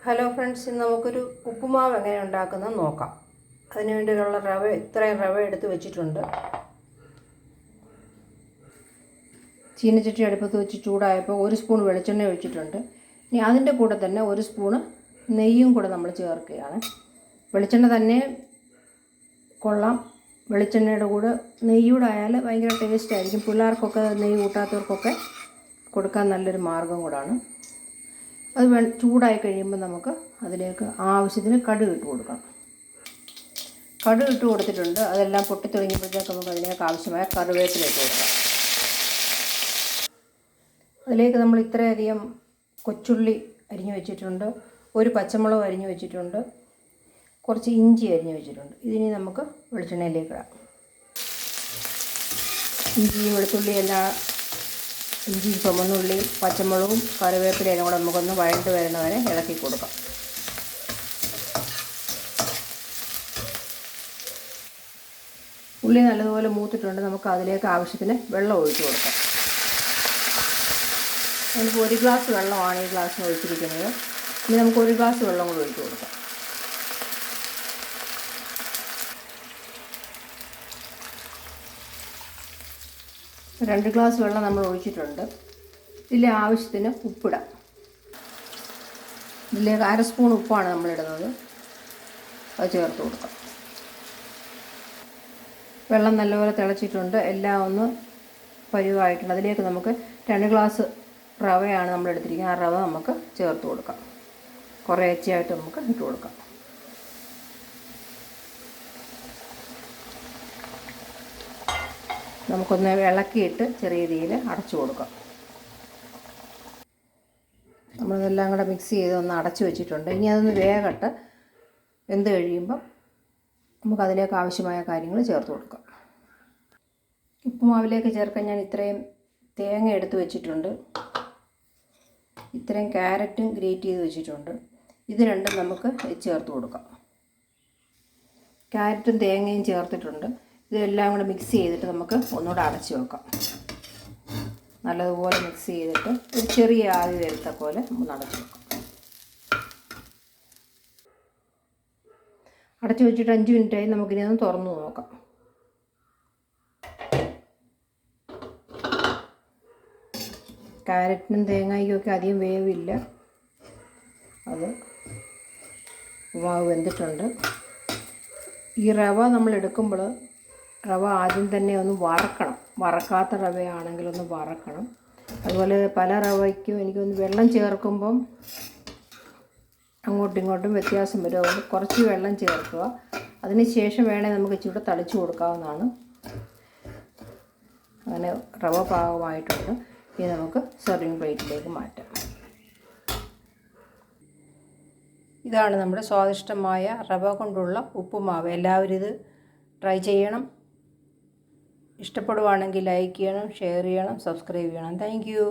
Hello friends, ഇന്ന് നമുക്കൊരു ഉപ്പുമാവ് എങ്ങനെ ഉണ്ടാക്കുന്നത് നോക്കാം. അതിന് വേണ്ടിയുള്ള ഇത്രയും റവ എടുത്ത് വെച്ചിട്ടുണ്ട്. ചീനച്ചട്ടി അടുപ്പത്ത് വെച്ച് ചൂടായപ്പോൾ 1 സ്പൂൺ വെളിച്ചെണ്ണ ഒഴിച്ചിട്ടുണ്ട്. ഇനി അതിൻ്റെ കൂടെ തന്നെ 1 സ്പൂണ് നെയ്യും കൂടെ നമ്മൾ ചേർക്കുകയാണ്. വെളിച്ചെണ്ണ തന്നെ കൊള്ളാം. വെളിച്ചെണ്ണയുടെ കൂടെ നെയ്യൂടെ ആയാൽ ഭയങ്കര ടേസ്റ്റ് ആയിരിക്കും. പിള്ളേർക്കൊക്കെ നെയ്യ് കൂട്ടാത്തവർക്കൊക്കെ കൊടുക്കാൻ നല്ലൊരു മാർഗ്ഗം കൂടാണ്. അത് ചൂടായി കഴിയുമ്പോൾ നമുക്ക് അതിലേക്ക് ആവശ്യത്തിന് കടുക് ഇട്ട് കൊടുക്കണം. കടുക് ഇട്ട് കൊടുത്തിട്ടുണ്ട്. അതെല്ലാം പൊട്ടിത്തുടങ്ങിയപ്പോഴത്തേക്ക് നമുക്ക് അതിലേക്ക് ആവശ്യമായ കറിവേപ്പില ഇട്ട് കൊടുക്കാം. അതിലേക്ക് നമ്മൾ ഇത്രയധികം കൊച്ചുള്ളി അരിഞ്ഞു വെച്ചിട്ടുണ്ട്, 1 പച്ചമുളക് അരിഞ്ഞു വെച്ചിട്ടുണ്ട്, കുറച്ച് ഇഞ്ചി അരിഞ്ഞു വെച്ചിട്ടുണ്ട്. ഇതിനി നമുക്ക് വെളിച്ചെണ്ണയിലേക്ക് ഇടാം. ഇഞ്ചിയും വെളുത്തുള്ളി എല്ലാം, ഇഞ്ചി, ചുമന്നുള്ളി, പച്ചമുളകും കറിവേപ്പിലയും കൂടെ നമുക്കൊന്ന് വഴണ്ട് വരുന്നവരെ ഇളക്കി കൊടുക്കാം. ഉള്ളി നല്ലതുപോലെ മൂത്തിട്ടുണ്ട്. നമുക്ക് അതിലേക്ക് ആവശ്യത്തിന് വെള്ളം ഒഴിച്ച് കൊടുക്കാം. നമുക്ക് 1 ഗ്ലാസ് വെള്ളമാണ് ഈ ഗ്ലാസ്സിന് ഒഴിച്ചിരിക്കുന്നത്. ഇനി നമുക്ക് 1 ഗ്ലാസ് വെള്ളം കൂടി ഒഴിച്ച് കൊടുക്കാം. രണ്ട് ഗ്ലാസ് വെള്ളം നമ്മൾ ഒഴിച്ചിട്ടുണ്ട്. ഇതിൽ ആവശ്യത്തിന് ഉപ്പിടാം. ഇതിലേക്ക് 1/2 സ്പൂൺ ഉപ്പാണ് നമ്മളിടുന്നത്. അത് ചേർത്ത് കൊടുക്കാം. വെള്ളം നല്ലപോലെ തിളച്ചിട്ടുണ്ട്. എല്ലാം ഒന്ന് പരുവായിട്ടുണ്ട്. അതിലേക്ക് നമുക്ക് 2 ഗ്ലാസ് റവയാണ് നമ്മൾ എടുത്തിരിക്കുന്നത്. ആ റവ നമുക്ക് ചേർത്ത് കൊടുക്കാം. കുറേശ്ശെയായിട്ട് നമുക്ക് ഇട്ട് കൊടുക്കാം. നമുക്കൊന്ന് ഇളക്കിയിട്ട് ചെറിയ രീതിയിൽ അടച്ചു കൊടുക്കാം. നമ്മളിതെല്ലാം കൂടെ മിക്സ് ചെയ്ത് ഒന്ന് അടച്ചു വെച്ചിട്ടുണ്ട്. ഇനി അതൊന്ന് വേകട്ടെ. വെന്ത് കഴിയുമ്പം നമുക്കതിലേക്ക് ആവശ്യമായ കാര്യങ്ങൾ ചേർത്ത് കൊടുക്കാം. ഉപ്പുമാവിലേക്ക് ചേർക്കാൻ ഞാൻ ഇത്രയും തേങ്ങ എടുത്ത് വെച്ചിട്ടുണ്ട്. ഇത്രയും ക്യാരറ്റും ഗ്രേറ്റ് ചെയ്ത് വെച്ചിട്ടുണ്ട്. ഇത് രണ്ടും നമുക്ക് ചേർത്ത് കൊടുക്കാം. ക്യാരറ്റും തേങ്ങയും ചേർത്തിട്ടുണ്ട്. ഇതെല്ലാം കൂടെ മിക്സ് ചെയ്തിട്ട് നമുക്ക് ഒന്നുകൂടെ അടച്ച് വെക്കാം. നല്ലതുപോലെ മിക്സ് ചെയ്തിട്ട് ഒരു ചെറിയ ആവി വരുത്ത പോലെ ഒന്ന് അടച്ച് വെക്കാം. അടച്ച് വെച്ചിട്ട് 5 മിനിറ്റായി. നമുക്കിനി ഒന്ന് തുറന്ന് നോക്കാം. ക്യാരറ്റിനും തേങ്ങയ്ക്കും ഒക്കെ അധികം വേവില്ല. അത് ഉപ്പുമാവ് വെന്തിട്ടുണ്ട്. ഈ റവ നമ്മൾ എടുക്കുമ്പോൾ റവ ആദ്യം തന്നെ ഒന്ന് വറക്കണം. വറക്കാത്ത റവയാണെങ്കിലൊന്ന് വറക്കണം. അതുപോലെ പല റവയ്ക്കും എനിക്കൊന്ന് വെള്ളം ചേർക്കുമ്പം അങ്ങോട്ടും ഇങ്ങോട്ടും വ്യത്യാസം വരും. അതുകൊണ്ട് കുറച്ച് വെള്ളം ചേർക്കുക. അതിന് ശേഷം വേണേൽ നമുക്ക് ഇച്ചിരി തളിച്ച് കൊടുക്കാവുന്നതാണ്. അങ്ങനെ റവ പാകമായിട്ടുണ്ട്. ഇനി നമുക്ക് സെർവിങ് പ്ലേറ്റിലേക്ക് മാറ്റാം. ഇതാണ് നമ്മുടെ സ്വാദിഷ്ടമായ റവ കൊണ്ടുള്ള ഉപ്പുമാവ്. എല്ലാവരും ഇത് ട്രൈ ചെയ്യണം. ഇഷ്ടപ്പെടുവാണെങ്കിൽ ലൈക്ക് ചെയ്യണം, ഷെയർ ചെയ്യണം, സബ്സ്ക്രൈബ് ചെയ്യണം. Thank you.